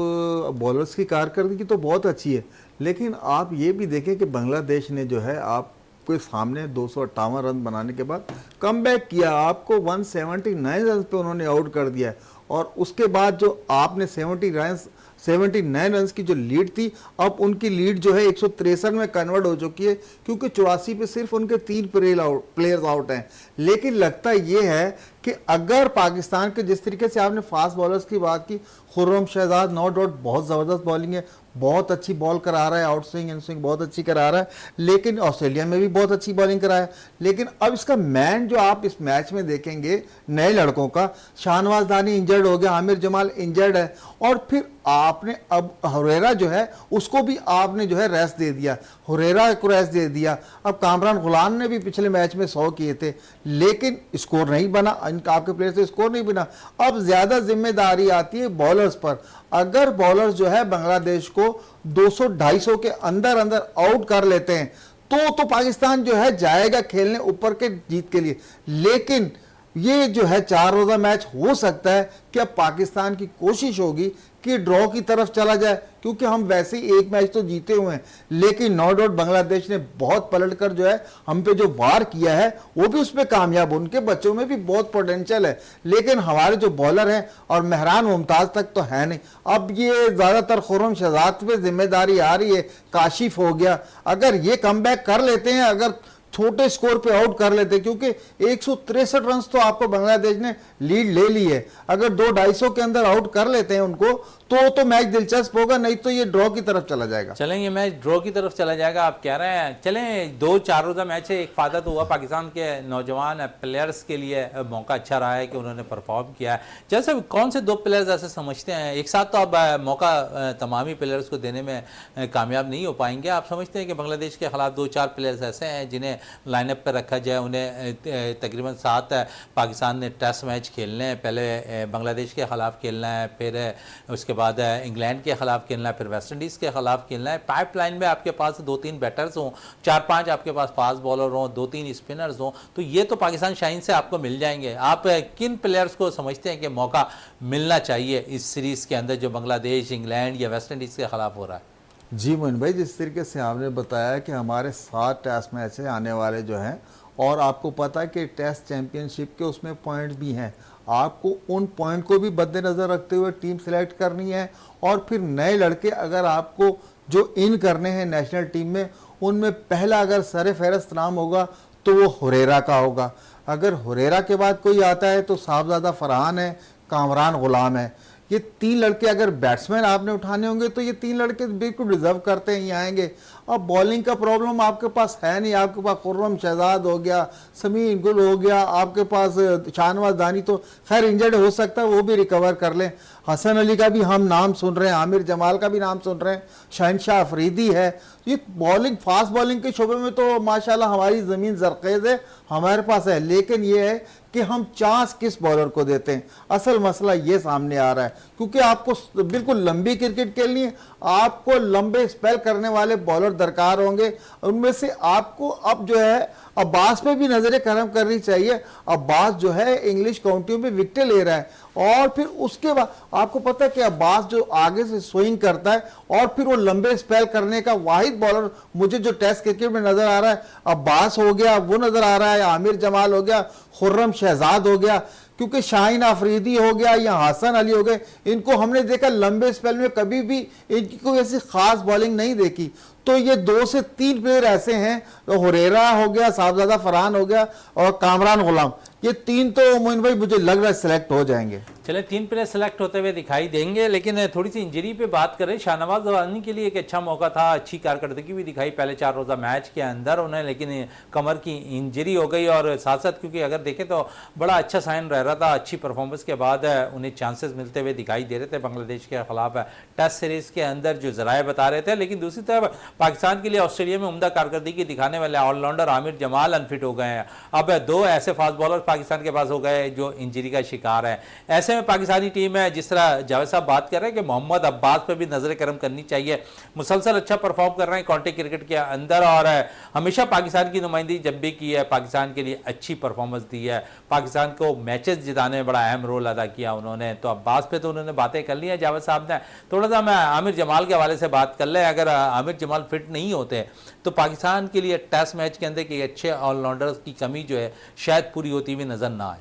बॉलर्स की कारकर्दगी तो बहुत अच्छी है, लेकिन आप ये भी देखें कि बांग्लादेश ने जो है आपके सामने 258 रन बनाने के बाद कमबैक किया, आपको 179 रन पे उन्होंने आउट कर दिया है। और उसके बाद जो आपने 79 रन की जो लीड थी, अब उनकी लीड जो है 163 में कन्वर्ट हो चुकी है, क्योंकि 84 पे सिर्फ उनके 3 प्लेयर्स आउट हैं। लेकिन लगता ये है कि अगर पाकिस्तान के जिस तरीके से आपने फास्ट बॉलर्स की बात की, खुर्रम शहजाद नो डाउट बहुत ज़बरदस्त बॉलिंग है, बहुत अच्छी बॉल करा रहा है, आउट स्विंग इन स्विंग बहुत अच्छी करा रहा है, लेकिन ऑस्ट्रेलिया में भी बहुत अच्छी बॉलिंग करा है। लेकिन अब इसका मैन जो आप इस मैच में देखेंगे नए लड़कों का, शाहनवाज दानी इंजर्ड हो गया, आमिर जमाल इंजर्ड है, और फिर आपने अब हुरैरा जो है उसको भी आपने जो है रेस्ट दे दिया, हुरैरा को रेस्ट दे दिया। अब कामरान गुलाम ने भी पिछले मैच में 100 किए थे, लेकिन स्कोर नहीं बना, आपके प्लेयर से स्कोर नहीं बना। अब ज़्यादा जिम्मेदारी आती है बॉलर्स पर। अगर बॉलर्स जो है बांग्लादेश को 200-250 के अंदर अंदर आउट कर लेते हैं तो पाकिस्तान जो है जाएगा खेलने ऊपर के जीत के लिए। लेकिन ये जो है 4 रोज़ा मैच हो सकता है कि अब पाकिस्तान की कोशिश होगी कि ड्रॉ की तरफ चला जाए, क्योंकि हम वैसे ही एक मैच तो जीते हुए हैं, लेकिन नो डाउट बांग्लादेश ने बहुत पलटकर जो है हम पे जो वार किया है वो भी उस पर कामयाब, उनके बच्चों में भी बहुत पोटेंशियल है, लेकिन हमारे जो बॉलर हैं और मेहरान मुमताज़ तक तो है नहीं। अब ये ज़्यादातर खुर्रम शहजाद पे जिम्मेदारी आ रही है, काशिफ हो गया, अगर ये कमबैक कर लेते हैं, अगर छोटे स्कोर पे आउट कर लेते, क्योंकि 163 रन तो आपको बांग्लादेश ने लीड ले ली है। अगर 2-250 के अंदर आउट कर लेते हैं उनको तो मैच दिलचस्प होगा, नहीं तो ये ड्रॉ की तरफ चला जाएगा। चलेंगे, मैच ड्रॉ की तरफ चला जाएगा आप कह रहे हैं। चलें, 2-4 रोज़ा मैच है, एक फ़ायदा तो हुआ पाकिस्तान के नौजवान प्लेयर्स के लिए, मौका अच्छा रहा है कि उन्होंने परफॉर्म किया है। जैसे कौन से 2 प्लेयर्स ऐसे समझते हैं, एक साथ तो अब मौका तमाम ही प्लेयर्स को देने में कामयाब नहीं हो पाएंगे, आप समझते हैं कि बांग्लादेश के खिलाफ 2-4 प्लेयर्स ऐसे हैं जिन्हें लाइनअप पर रखा जाए, उन्हें तकरीबन 7 पाकिस्तान ने टेस्ट मैच खेलने हैं, पहले बांग्लादेश के ख़िलाफ़ खेलना है, फिर उसके बाद इंग्लैंड के ख़िलाफ़ खेलना है, फिर वेस्ट इंडीज़ के ख़िलाफ़ खेलना है। पाइपलाइन में आपके पास 2-3 बैटर्स हों, 4-5 आपके पास फास्ट बॉलर हों, 2-3 स्पिनर्स हों, तो ये तो पाकिस्तान शाहीन से आपको मिल जाएंगे। आप किन प्लेयर्स को समझते हैं कि मौका मिलना चाहिए इस सीरीज़ के अंदर जो बांग्लादेश, इंग्लैंड या वेस्ट इंडीज़ के ख़िलाफ़ हो रहा है? जी मोइन भाई, जिस तरीके से आपने बताया कि हमारे 7 टेस्ट मैच आने वाले जो हैं, और आपको पता है कि टेस्ट चैंपियनशिप के उसमें पॉइंट भी हैं, आपको उन पॉइंट को भी मद्देनज़र रखते हुए टीम सेलेक्ट करनी है। और फिर नए लड़के अगर आपको जो इन करने हैं नेशनल टीम में, उनमें पहला अगर सर फहरस्त नाम होगा तो वो हुरैरा का होगा। अगर हुरैरा के बाद कोई आता है तो साहबजादा फरहान है, कामरान गुलाम है। ये 3 लड़के अगर बैट्समैन आपने उठाने होंगे तो ये 3 लड़के बिल्कुल डिजर्व करते हैं, ये आएंगे। अब बॉलिंग का प्रॉब्लम आपके पास है नहीं, आपके पास खुर्रम शहजाद हो गया, समीर गुल हो गया, आपके पास शाहनवाज दानी तो खैर इंजर्ड हो सकता है, वो भी रिकवर कर लें। हसन अली का भी हम नाम सुन रहे हैं, आमिर जमाल का भी नाम सुन रहे हैं, शहनशाह अफरीदी है। ये बॉलिंग, फास्ट बॉलिंग के शोबे में तो माशाल्लाह हमारी ज़मीन जरखेज़ है, हमारे पास है। लेकिन ये है कि हम चांस किस बॉलर को देते हैं, असल मसला ये सामने आ रहा है। क्योंकि आपको बिल्कुल लंबी क्रिकेट खेलनी है, आपको लंबे स्पेल करने वाले बॉलर दरकार होंगे। उनमें से आपको अब जो है अब्बास पे भी नजरें करम करनी चाहिए। अब्बास जो है इंग्लिश काउंटियों में विकेटें ले रहा है, और फिर उसके बाद आपको पता है कि अब्बास जो आगे से स्विंग करता है और फिर वो लंबे स्पेल करने का वाहिद बॉलर मुझे जो टेस्ट क्रिकेट में नजर आ रहा है, अब्बास हो गया, वो नजर आ रहा है, आमिर जमाल हो गया, खुर्रम शहजाद हो गया, क्योंकि शाहीन अफरीदी हो गया या हसन अली हो गए, इनको हमने देखा लंबे स्पेल में कभी भी इनकी कोई ऐसी खास बॉलिंग नहीं देखी। तो ये 2 से 3 प्लेयर ऐसे हैं, तो हुरैरा हो गया, साहबजादा फरहान हो गया और कामरान गुलाम, ये 3 तो मोइन भाई मुझे लग रहा है सिलेक्ट हो जाएंगे। चले 3 प्लेयर सेलेक्ट होते हुए दिखाई देंगे। लेकिन थोड़ी सी इंजरी पे बात करें, शाहनवाज दवानी के लिए एक अच्छा मौका था, अच्छी कारकर्दगी भी दिखाई पहले 4 रोज़ा मैच के अंदर उन्हें, लेकिन कमर की इंजरी हो गई। और साथ साथ क्योंकि अगर देखें तो बड़ा अच्छा साइन रह रहा था, अच्छी परफॉर्मेंस के बाद उन्हें चांसेस मिलते हुए दिखाई दे रहे थे बांग्लादेश के खिलाफ टेस्ट सीरीज़ के अंदर, जो ज़राए बता रहे थे। लेकिन दूसरी तरफ पाकिस्तान के लिए ऑस्ट्रेलिया में उम्दा कारकर्दगी दिखाने वाले ऑलराउंडर आमिर जमाल अनफिट हो गए हैं। अब 2 ऐसे फास्ट बॉलर पाकिस्तान के पास हो गए जो इंजरी का शिकार है। ऐसे में पाकिस्तानी टीम है, जिस तरह जावेद साहब बात कर रहे हैं कि मोहम्मद अब्बास पर भी नजर करम करनी चाहिए, मुसलसल अच्छा परफॉर्म कर रहे हैं काउंटी क्रिकेट के अंदर, और हमेशा पाकिस्तान की नुमाइंदगी जब भी की है पाकिस्तान के लिए अच्छी परफॉर्मेंस दी है, पाकिस्तान को मैचेस जिताने में बड़ा अहम रोल अदा किया उन्होंने। तो अब्बास पे तो उन्होंने बातें कर ली हैं जावेद साहब ने। थोड़ा सा मैं आमिर जमाल के हवाले से बात कर लें, अगर आमिर जमाल फिट नहीं होते तो पाकिस्तान के लिए टेस्ट मैच के अंदर के अच्छे ऑलराउंडर्स की कमी जो है शायद पूरी होती हुई नजर ना आए।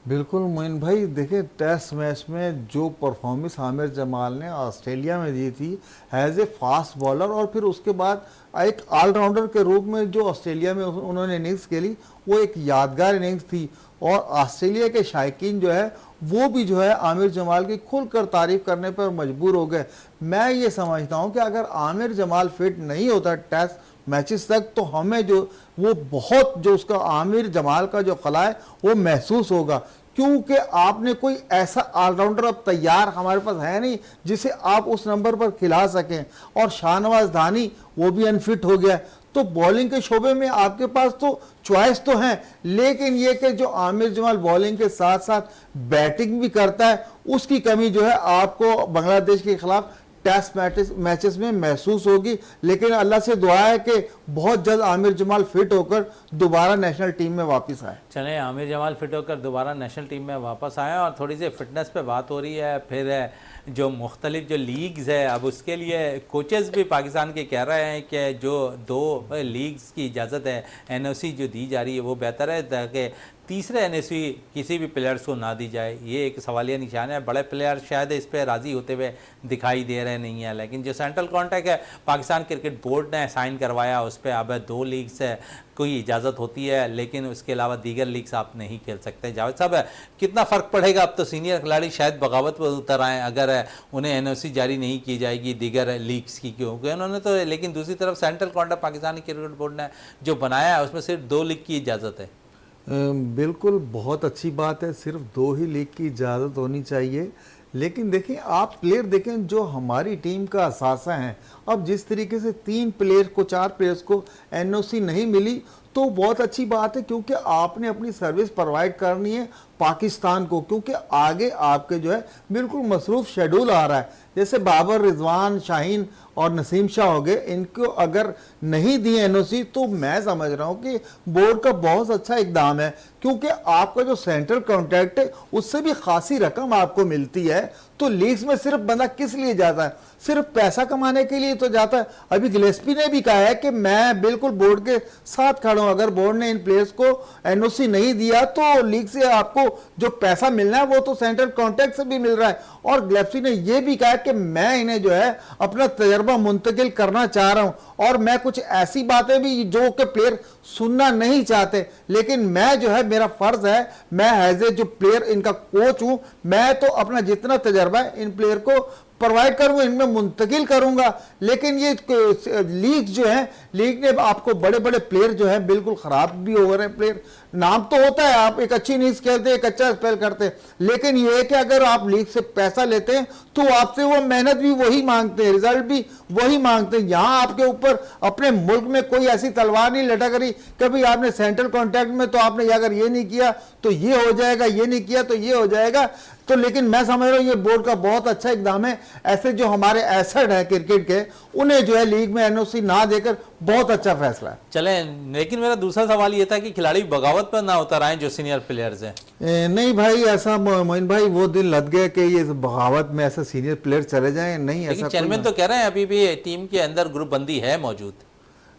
बिल्कुल मोइन भाई, देखिए टेस्ट मैच में जो परफॉर्मेंस आमिर जमाल ने ऑस्ट्रेलिया में दी थी एज ए फास्ट बॉलर, और फिर उसके बाद एक ऑलराउंडर के रूप में जो ऑस्ट्रेलिया में उन्होंने इनिंग्स खेली, वो एक यादगार इनिंग्स थी। और ऑस्ट्रेलिया के शायकीन जो है वो भी जो है आमिर जमाल की खुलकर तारीफ करने पर मजबूर हो गए। मैं ये समझता हूँ कि अगर आमिर जमाल फिट नहीं होता टेस्ट मैचेस तक, तो हमें जो वो बहुत जो उसका आमिर जमाल का जो कला है वो महसूस होगा, क्योंकि आपने कोई ऐसा ऑलराउंडर अब तैयार हमारे पास है नहीं जिसे आप उस नंबर पर खिला सकें। और शाहनवाज दानी वो भी अनफिट हो गया। तो बॉलिंग के शोबे में आपके पास तो चॉइस तो है, लेकिन ये कि जो आमिर जमाल बॉलिंग के साथ साथ बैटिंग भी करता है, उसकी कमी जो है आपको बांग्लादेश के खिलाफ टेस्ट मैचेस में महसूस होगी। लेकिन अल्लाह से दुआ है कि बहुत जल्द आमिर जमाल फिट होकर दोबारा नेशनल टीम में वापस आए। चलें, आमिर जमाल फिट होकर दोबारा नेशनल टीम में वापस आए। और थोड़ी सी फिटनेस पे बात हो रही है, फिर जो मुख्तलिफ जो लीग्स है, अब उसके लिए कोचेस भी पाकिस्तान के कह रहे हैं कि जो 2 लीग्स की इजाज़त है, NOC जो दी जा रही है वो बेहतर है, ताकि तीसरे एनओसी किसी भी प्लेयर्स को ना दी जाए, ये एक सवालिया निशान है। बड़े प्लेयर शायद इस पर राज़ी होते हुए दिखाई दे रहे नहीं हैं, लेकिन जो सेंट्रल कॉन्ट्रैक्ट है पाकिस्तान क्रिकेट बोर्ड ने साइन करवाया उस पर अब 2 लीग से कोई इजाज़त होती है, लेकिन उसके अलावा दीगर लीग्स आप नहीं खेल सकते। जावेद साहब, कितना फ़र्क पड़ेगा? अब तो सीनियर खिलाड़ी शायद बगावत पर उतर आएँ अगर उन्हें एनओसी जारी नहीं की जाएगी दीगर लीग्स की, क्योंकि उन्होंने तो, लेकिन दूसरी तरफ central contract Pakistani cricket board ने जो बनाया है उसमें सिर्फ 2 लीग की इजाज़त है। बिल्कुल, बहुत अच्छी बात है, सिर्फ 2 ही लीग की इजाज़त होनी चाहिए। लेकिन देखें, आप प्लेयर देखें जो हमारी टीम का असासा हैं। अब जिस तरीके से 4 प्लेयर्स को एनओसी नहीं मिली तो बहुत अच्छी बात है, क्योंकि आपने अपनी सर्विस प्रोवाइड करनी है पाकिस्तान को, क्योंकि आगे आपके जो है बिल्कुल मसरूफ़ शेड्यूल आ रहा है। जैसे बाबर, रिजवान, शाहीन और नसीम शाह हो गए, इनको अगर नहीं दिए एनओसी तो मैं समझ रहा हूँ कि बोर्ड का बहुत अच्छा इकदाम है, क्योंकि आपका जो सेंट्रल कॉन्ट्रैक्ट है उससे भी खासी रकम आपको मिलती है। तो लीग्स में सिर्फ बंदा किस लिए जाता है? सिर्फ पैसा कमाने के लिए तो जाता है। अभी गिलेस्पी ने भी कहा है कि मैं बिल्कुल बोर्ड के साथ खड़ा हूं, अगर बोर्ड ने इन प्लेयर्स को एनओसी नहीं दिया तो लीग से आपको जो पैसा मिलना है वो तो सेंट्रल कॉन्ट्रैक्ट से भी मिल रहा है। और गिलेस्पी ने यह भी कहा कि मैं इन्हें जो है अपना तजर्बा मुंतकिल करना चाह रहा हूं, और मैं कुछ ऐसी बातें भी जो कि प्लेयर सुनना नहीं चाहते, लेकिन मैं जो है, मेरा फर्ज है, मैं एज ए जो प्लेयर इनका कोच हूं, मैं तो अपना जितना तजर्बा है इन प्लेयर को प्रोवाइड करूंगा, इनमें मुंतकिल करूंगा। लेकिन ये लीग जो है, लीग ने आपको बड़े बड़े प्लेयर जो है बिल्कुल खराब भी हो रहे हैं प्लेयर। नाम तो होता है, आप एक अच्छी इनिंग्स खेलते हैं, एक अच्छा स्पेल करते हैं, लेकिन ये है कि अगर आप लीग से पैसा लेते हैं तो आपसे वो मेहनत भी वही मांगते हैं, रिजल्ट भी वही मांगते हैं। यहां आपके ऊपर अपने मुल्क में कोई ऐसी तलवार नहीं लटक रही, कभी आपने सेंट्रल कॉन्ट्रैक्ट में तो आपने अगर ये नहीं किया तो ये हो जाएगा, ये नहीं किया तो ये हो जाएगा। तो लेकिन मैं समझ रहा हूँ ये बोर्ड का बहुत अच्छा इकदाम है। ऐसे जो हमारे एसेट है क्रिकेट के, उन्हें जो है लीग में एनओसी ना देकर बहुत अच्छा फैसला है। चलें, लेकिन मेरा दूसरा सवाल ये था कि खिलाड़ी बगावत पर ना उतर आए जो सीनियर प्लेयर्स हैं। नहीं भाई, ऐसा मोइन भाई वो दिन लग गए कि ये बगावत में ऐसे सीनियर प्लेयर चले जाएं, नहीं ऐसा। चेयरमैन तो कह रहे हैं अभी भी टीम के अंदर ग्रुप बंदी है मौजूद।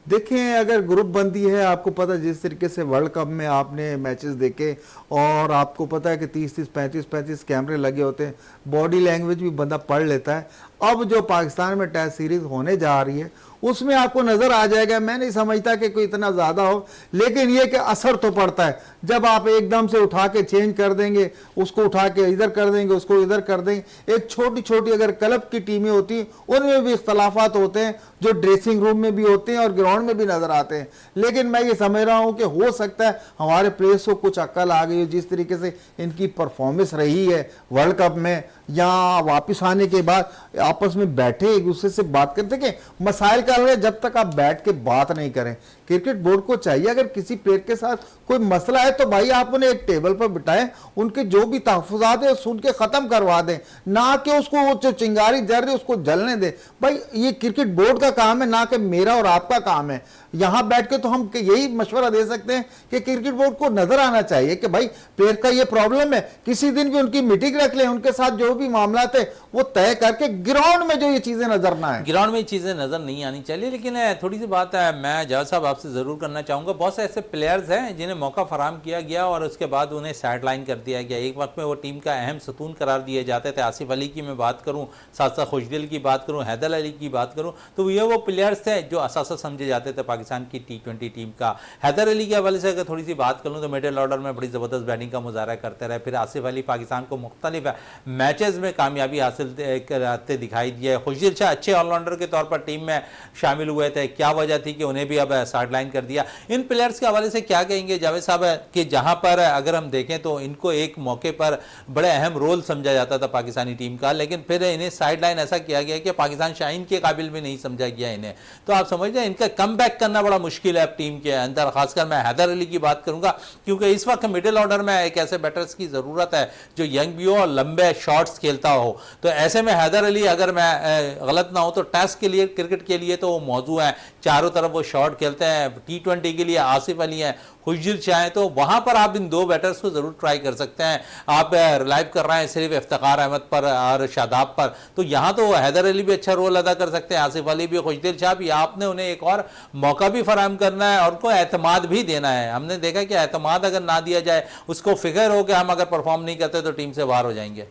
देखें, अगर ग्रुप बंदी है, आपको पता है जिस तरीके से वर्ल्ड कप में आपने मैचेस देखे, और आपको पता है कि 30-30, 35-35 कैमरे लगे होते हैं, बॉडी लैंग्वेज भी बंदा पढ़ लेता है। अब जो पाकिस्तान में टेस्ट सीरीज होने जा रही है उसमें आपको नज़र आ जाएगा। मैं नहीं समझता कि कोई इतना ज़्यादा हो, लेकिन ये कि असर तो पड़ता है। जब आप एकदम से उठा के चेंज कर देंगे, उसको उठा के इधर कर देंगे, उसको इधर कर देंगे। एक छोटी छोटी अगर क्लब की टीमें होती हैं उनमें भी इख्तलाफात होते हैं, जो ड्रेसिंग रूम में भी होते हैं और ग्राउंड में भी नज़र आते हैं। लेकिन मैं ये समझ रहा हूँ कि हो सकता है हमारे प्लेयर्स को कुछ अक्ल आ गई हो, जिस तरीके से इनकी परफॉर्मेंस रही है वर्ल्ड कप में, या वापस आने के बाद आपस में बैठे एक दूसरे से बात करते कि मसाइल का है, जब तक आप बैठ के बात नहीं करें। क्रिकेट बोर्ड को चाहिए अगर किसी प्लेयर के साथ कोई मसला है तो भाई आप उन्हें एक टेबल पर बिठाएं, उनके जो भी तहफ़्फ़ुज़ात है सुन के ख़त्म करवा दें, ना कि उसको वो जो चिंगारी जल रही उसको जलने दें। भाई ये क्रिकेट बोर्ड का काम है, ना कि मेरा और आपका काम है। यहाँ बैठ के तो हम यही मशवरा दे सकते हैं कि क्रिकेट बोर्ड को नजर आना चाहिए कि भाई प्लेयर का ये प्रॉब्लम है, किसी दिन भी उनकी मीटिंग रख लें, उनके साथ जो भी मामला थे वो तय करके ग्राउंड में जो ये चीजें नजर ना आए, ग्राउंड में ये चीजें नजर नहीं आनी चाहिए। लेकिन थोड़ी सी बात है मैं जावेद साहब आपसे जरूर करना चाहूंगा, बहुत से ऐसे प्लेयर्स हैं जिन्हें मौका फराहम किया गया और उसके बाद उन्हें साइड लाइन कर दिया गया। एक वक्त में वो टीम का अहम सतून करार दिए जाते थे। आसिफ अली की मैं बात करूं, साथ साथ खुशदिल की बात करूं, हैदर अली की बात करूं, तो ये वो प्लेयर्स थे जो असासा समझे जाते थे पाकिस्तान की T20 टीम का। हैदर अली के हवाले से अगर थोड़ी सी बात करूँ तो मिडिल ऑर्डर में बड़ी ज़बरदस्त बैटिंग का मुजाहरा करते रहे। फिर आसिफ अली पाकिस्तान को मुख्तलिफ मैचेस में कामयाबी हासिल करते दिखाई दिए। खुशदिल शाह अच्छे ऑलराउंडर के तौर पर टीम में शामिल हुए थे, क्या वजह थी कि उन्हें भी अब साइड लाइन कर दिया? इन प्लेयर्स के हवाले से क्या कहेंगे जावेद साहब कि जहाँ पर अगर हम देखें तो इनको एक मौके पर बड़े अहम रोल समझा जाता था पाकिस्तानी टीम का, लेकिन फिर इन्हें साइड लाइन ऐसा किया गया कि पाकिस्तान शाहीन के काबिल भी नहीं समझा गया इन्हें। तो आप समझ रहे हैं इनका कम बैक करना बड़ा मुश्किल है अब टीम के अंदर। खासकर मैं हैदर अली की बात करूंगा क्योंकि इस वक्त मिडिल ऑर्डर में एक ऐसे बैटर्स की जरूरत है जो यंग भी हो और लंबे शॉट्स खेलता हो। तो ऐसे में हैदर अली अगर मैं गलत ना हो तो टेस्ट के लिए, क्रिकेट के लिए तो वो मौजू है, चारों तरफ वो शॉट खेलते हैं, हैं, T20 के लिए आसिफ अली हैं, खुशदिल शाह हैं, तो वहाँ पर आप इन 2 बैटर्स को ज़रूर ट्राई कर सकते हैं। आप रिलाइव कर रहे हैं सिर्फ इफ्तिखार अहमद पर और शादाब पर, तो यहाँ तो हैदर अली भी अच्छा रोल अदा कर सकते हैं, आसिफ अली भी, खुशदिल शाह भी। आपने उन्हें एक और मौका भी फराहम करना है और उनको एतमाद भी देना है। हमने देखा कि एतमाद अगर ना दिया जाए, उसको फिक्र हो कि हम अगर परफॉर्म नहीं करते तो टीम से बाहर हो जाएंगे।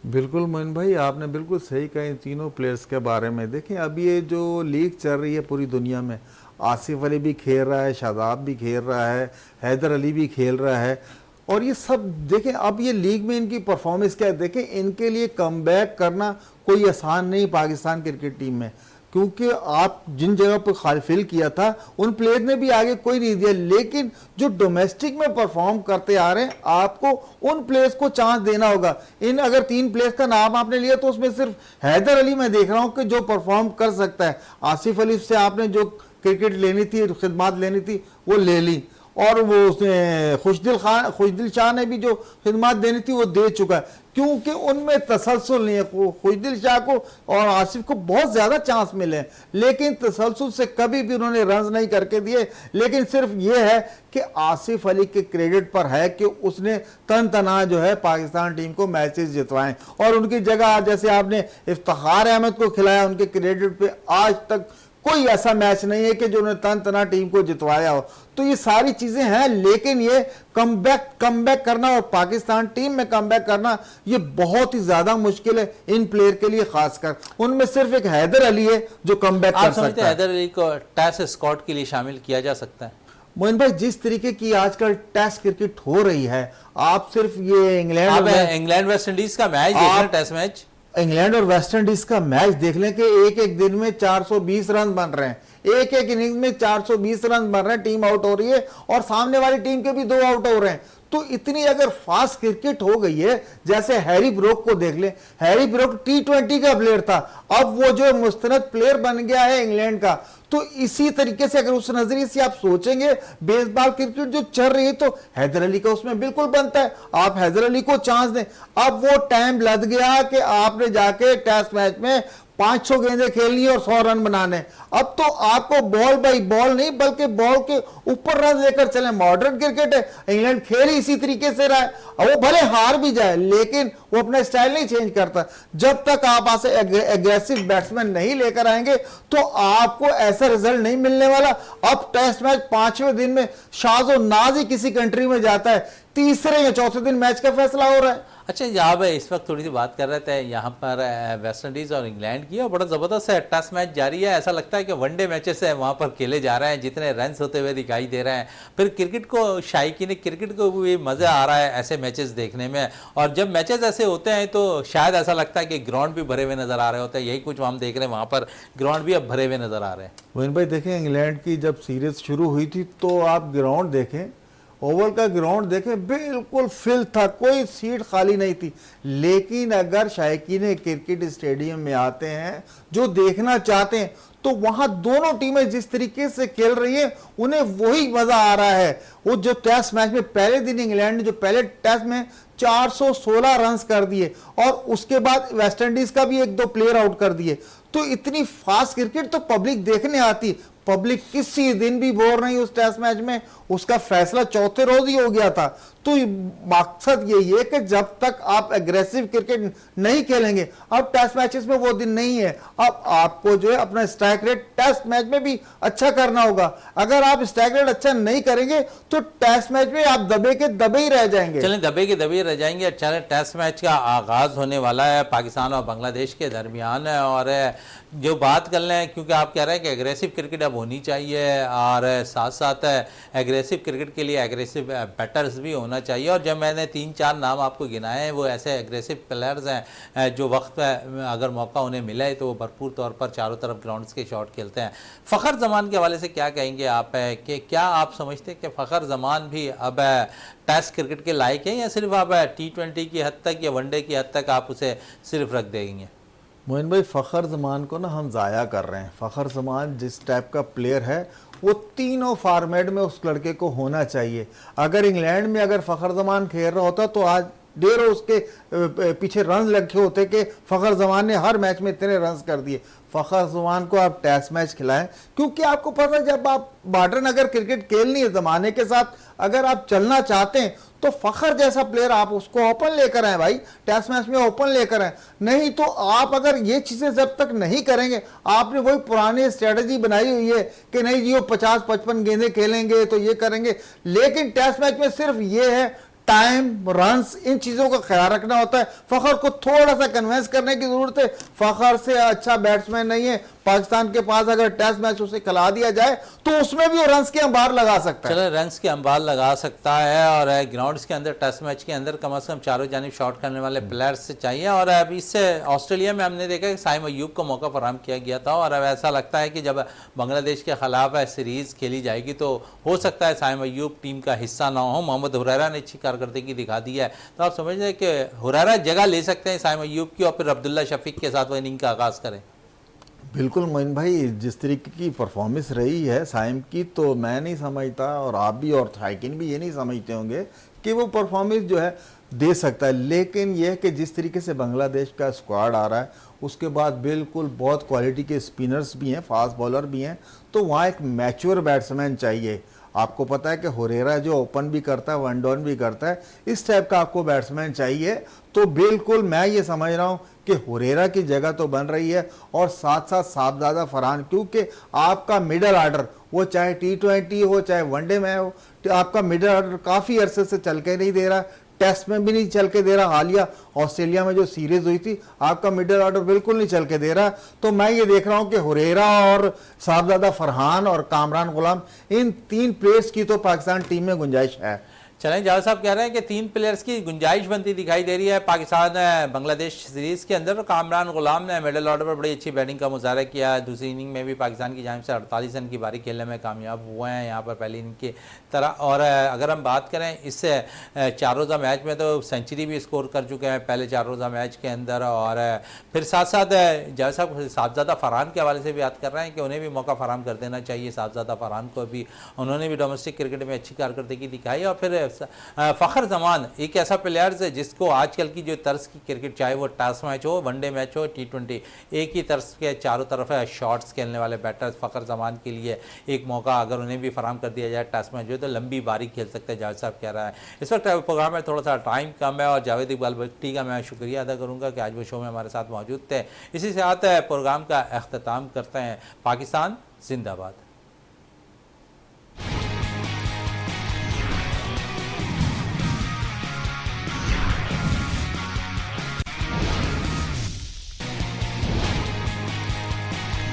बिल्कुल मोइन भाई, आपने बिल्कुल सही कहा इन तीनों प्लेयर्स के बारे में। देखें अब ये जो लीग चल रही है पूरी दुनिया में, आसिफ अली भी खेल रहा है, शादाब भी खेल रहा है, हैदर अली भी खेल रहा है, और ये सब देखें अब ये लीग में इनकी परफॉर्मेंस क्या है। देखें इनके लिए कमबैक करना कोई आसान नहीं पाकिस्तान क्रिकेट टीम में, क्योंकि आप जिन जगह पर खालफिल किया था उन प्लेयर ने भी आगे कोई नहीं दिया, लेकिन जो डोमेस्टिक में परफॉर्म करते आ रहे हैं आपको उन प्लेयर्स को चांस देना होगा। इन अगर 3 प्लेयर्स का नाम आपने लिया तो उसमें सिर्फ हैदर अली मैं देख रहा हूं कि जो परफॉर्म कर सकता है। आसिफ अली से आपने जो क्रिकेट लेनी थी, खिदमत लेनी थी, वो ले ली, और वो उसने खुशदिल शाह ने भी जो खिदमत देनी थी वो दे चुका है, क्योंकि उनमें तसलसल नहीं है। खुशदिल शाह को और आसिफ को बहुत ज़्यादा चांस मिले हैं, लेकिन तसलसल से कभी भी उन्होंने रन नहीं करके दिए। लेकिन सिर्फ ये है कि आसिफ अली के क्रेडिट पर है कि उसने तन तना जो है पाकिस्तान टीम को मैचेस जितवाएं, और उनकी जगह जैसे आपने इफ्तिखार अहमद को खिलाया, उनके क्रेडिट पे आज तक कोई ऐसा मैच नहीं है कि जो उन्होंने तन तना टीम को जितवाया हो। तो ये सारी चीजें हैं, लेकिन ये कमबैक करना और पाकिस्तान टीम में कमबैक करना ये बहुत ही ज्यादा मुश्किल है इन प्लेयर के लिए, खासकर उनमें सिर्फ एक हैदर अली है जो कमबैक कर सकता है। हैदर अली को टेस्ट स्क्वाड के लिए शामिल किया जा सकता है? मोइन भाई, जिस तरीके की आजकल टेस्ट क्रिकेट हो रही है, आप सिर्फ ये इंग्लैंड वेस्ट इंडीज का मैच देख रहे हैं, टेस्ट मैच, इंग्लैंड और वेस्ट इंडीज का मैच देख लें कि एक एक दिन में 420 रन बन रहे हैं, एक एक इनिंग में 420 रन बन रहे हैं, टीम आउट हो रही है और सामने वाली टीम के भी 2 आउट हो रहे हैं। तो इतनी अगर फास्ट क्रिकेट हो गई है, जैसे हैरी ब्रोक को देख ले, हैरी ब्रोक T20 का प्लेयर था, अब वो जो मुस्तनद प्लेयर बन गया है इंग्लैंड का। तो इसी तरीके से अगर उस नजरिए से आप सोचेंगे, बेसबॉल क्रिकेट जो चल रही है तो हैदर अली का उसमें बिल्कुल बनता है, आप हैदर अली को चांस दें। अब वो टाइम लग गया कि आपने जाके टेस्ट मैच में 500 गेंदें खेलनी और 100 रन बनाने। अब तो आपको बॉल बाई बॉल नहीं बल्कि बॉल के ऊपर रन लेकर चले। मॉडर्न क्रिकेट है, इंग्लैंड खेल ही इसी तरीके से रहा है, और वो भले हार भी जाए लेकिन वो अपना स्टाइल नहीं चेंज करता। जब तक आप ऐसे एग्रेसिव बैट्समैन नहीं लेकर आएंगे तो आपको ऐसा रिजल्ट नहीं मिलने वाला। अब टेस्ट मैच 5वें दिन में शाज़ो नाज ही किसी कंट्री में जाता है, तीसरे या चौथे दिन मैच का फैसला हो रहा है। अच्छा, यहाँ पे इस वक्त थोड़ी सी बात कर रहे थे यहाँ पर वेस्ट इंडीज़ और इंग्लैंड की, और बड़ा ज़बरदस्त है टेस्ट मैच जारी है। ऐसा लगता है कि वनडे मैचेस है वहाँ पर खेले जा रहे हैं, जितने रन्स होते हुए दिखाई दे रहे हैं। फिर क्रिकेट को शायकीन क्रिकेट को भी मज़ा आ रहा है ऐसे मैचेस देखने में, और जब मैचेस ऐसे होते हैं तो शायद ऐसा लगता है कि ग्राउंड भी भरे हुए नज़र आ रहे होते हैं। यही कुछ हम देख रहे हैं, वहाँ पर ग्राउंड भी अब भरे हुए नज़र आ रहे हैं। मोइन भाई देखें, इंग्लैंड की जब सीरीज शुरू हुई थी तो आप ग्राउंड देखें, ओवल का ग्राउंड देखें, बिल्कुल फिल था, कोई सीट खाली नहीं थी। लेकिन अगर शायकीन क्रिकेट स्टेडियम में आते हैं जो देखना चाहते हैं तो वहां दोनों टीमें जिस तरीके से खेल रही है उन्हें वही मजा आ रहा है। वो जो टेस्ट मैच में पहले दिन इंग्लैंड ने जो पहले टेस्ट में 416 रन कर दिए और उसके बाद वेस्ट इंडीज का भी 1-2 प्लेयर आउट कर दिए, तो इतनी फास्ट क्रिकेट तो पब्लिक देखने आती। पब्लिक किसी दिन भी बोर नहीं उस टेस्ट मैच में, उसका फैसला चौथे रोज ही हो गया था। तो मकसद यही है कि जब तक आप एग्रेसिव क्रिकेट नहीं खेलेंगे, अब टेस्ट मैचेस में वो दिन नहीं है। अब आपको जो है अपना स्ट्राइक रेट टेस्ट मैच में भी अच्छा करना होगा। अगर आप स्ट्राइक रेट अच्छा नहीं करेंगे तो टेस्ट मैच में आप दबे के दबे ही रह जाएंगे। चलें, दबे के दबे रह जाएंगे। चलें, टेस्ट मैच का आगाज होने वाला है पाकिस्तान और बांग्लादेश के दरमियान, और जो बात कर लें, क्योंकि आप कह रहे हैं कि एग्रेसिव क्रिकेट अब होनी चाहिए और साथ साथ एग्रेसिव क्रिकेट के लिए एग्रेसिव बैटर्स भी होना चाहिए। और जब मैंने 3-4 नाम आपको गिनाए हैं, वो ऐसे एग्रेसिव प्लेयर्स हैं जो वक्त अगर मौका उन्हें मिला है तो वो भरपूर तौर पर चारों तरफ ग्राउंड्स के शॉट खेलते हैं। फ़खर जमान के हवाले से क्या कहेंगे आप, कि क्या आप समझते हैं कि फ़खर जमान भी अब टेस्ट क्रिकेट के लायक हैं, या सिर्फ आप T20 की हद तक या वनडे की हद तक आप उसे सिर्फ रख देंगे? मोइन भाई, फ़खर जमान को ना हम ज़ाया कर रहे हैं। फ़खर जमान जिस टाइप का प्लेयर है वो तीनों फॉर्मेट में उस लड़के को होना चाहिए। अगर इंग्लैंड में अगर फ़खर जमान खेल रहा होता तो आज ढेरों उसके पीछे रन लगे होते कि फ़खर जमान ने हर मैच में इतने रन कर दिए। फ़खर जमान को आप टेस्ट मैच खिलाएं, क्योंकि आपको पता है जब आप मॉडर्न अगर क्रिकेट खेलनी है ज़माने के साथ अगर आप चलना चाहते हैं तो फ़खर जैसा प्लेयर आप उसको ओपन लेकर आए भाई, टेस्ट मैच में ओपन लेकर आए। नहीं तो आप अगर ये चीज़ें जब तक नहीं करेंगे, आपने वही पुरानी स्ट्रेटजी बनाई हुई है कि नहीं जी वो 50-55 गेंदें खेलेंगे तो ये करेंगे, लेकिन टेस्ट मैच में सिर्फ ये है टाइम, रन्स, इन चीज़ों का ख्याल रखना होता है। फ़खर को थोड़ा सा कन्विंस करने की ज़रूरत है। फ़खर से अच्छा बैट्समैन नहीं है पाकिस्तान के पास। अगर टेस्ट मैच उसे खिला दिया जाए तो उसमें भी वो रन्स के अंबार लगा सकता है। चलो रन्स के अंबार लगा सकता है, और ग्राउंड्स के अंदर टेस्ट मैच के अंदर कम से कम चारों जानिब शॉट करने वाले प्लेयर्स से चाहिए। और अब इससे ऑस्ट्रेलिया में हमने देखा कि साइम अय्यूब को मौका फराहम किया गया था, और अब ऐसा लगता है कि जब बांग्लादेश के खिलाफ सीरीज़ खेली जाएगी तो हो सकता है साइम अय्यूब टीम का हिस्सा ना हो। मोहम्मद हुरैरा ने अच्छी कारकर्दगी दिखा दी है, तो आप समझ रहे कि हुरैरा जगह ले सकते हैं साइम अय्यूब की, और फिर अब्दुल्ला शफीक के साथ वो इनिंग का आगाज़ करें। बिल्कुल मोइन भाई, जिस तरीके की परफॉर्मेंस रही है साइम की, तो मैं नहीं समझता और आप भी और थाइकिन भी ये नहीं समझते होंगे कि वो परफॉर्मेंस जो है दे सकता है। लेकिन यह कि जिस तरीके से बांग्लादेश का स्क्वाड आ रहा है, उसके बाद बिल्कुल बहुत क्वालिटी के स्पिनर्स भी हैं, फास्ट बॉलर भी हैं, तो वहाँ एक मैच्योर बैट्समैन चाहिए। आपको पता है कि हुरैरा जो ओपन भी करता है, वन डाउन भी करता है, इस टाइप का आपको बैट्समैन चाहिए। तो बिल्कुल मैं ये समझ रहा हूँ कि हुरैरा की जगह तो बन रही है, और साथ साथ साहबजादा फरहान, क्योंकि आपका मिडल आर्डर वो चाहे T20 हो चाहे वनडे में हो, आपका मिडल आर्डर काफ़ी अरसे से चल के नहीं दे रहा, टेस्ट में भी नहीं चल के दे रहा। हालिया ऑस्ट्रेलिया में जो सीरीज हुई थी आपका मिडल ऑर्डर बिल्कुल नहीं चल के दे रहा। तो मैं ये देख रहा हूँ कि हुरैरा और साहबजादा फरहान और कामरान गुलाम, इन 3 प्लेयर्स की तो पाकिस्तान टीम में गुंजाइश है। चलें, जावेद साहब कह रहे हैं कि 3 प्लेयर्स की गुंजाइश बनती दिखाई दे रही है पाकिस्तान बांग्लादेश सीरीज़ के अंदर। कामरान गुलाम ने मिडल ऑर्डर पर बड़ी अच्छी बैटिंग का मुजाहरा किया है। दूसरी इनिंग में भी पाकिस्तान की जानिब से 48 रन की बारी खेलने में कामयाब हुए हैं यहाँ पर पहली इनिंग की तरह। और अगर हम बात करें इससे 4 रोज़ा मैच में तो सेंचुरी भी स्कोर कर चुके हैं पहले 4 रोज़ा मैच के अंदर। और फिर साथ साथ जावेद साहब साहबजादा फरहान के हवाले से भी बात कर रहे हैं कि उन्हें भी मौका फराहम कर देना चाहिए। साहबजादा फरहान को भी, उन्होंने भी डोमेस्टिक क्रिकेट में अच्छी कारकर्दगी दिखाई। और फिर फ़खर जमान एक ऐसा प्लेयर है जिसको आजकल की जो तर्ज की क्रिकेट, चाहे वो टेस्ट मैच हो, वनडे मैच हो, T20, एक ही तर्ज के चारों तरफ शॉट्स खेलने वाले बैटर्स, फ़खर जमान के लिए एक मौका अगर उन्हें भी फराहम कर दिया जाए टेस्ट मैच जो तो लंबी बारी खेल सकते हैं। जावेद साहब कह रहा है इस वक्त प्रोग्राम में थोड़ा सा टाइम कम है, और जावेद इकबाल भट्टी का मैं शुक्रिया अदा करूँगा कि आज वो शो में हमारे साथ मौजूद थे। इसी साथ प्रोग्राम का अख्ताम करते हैं। पाकिस्तान जिंदाबाद।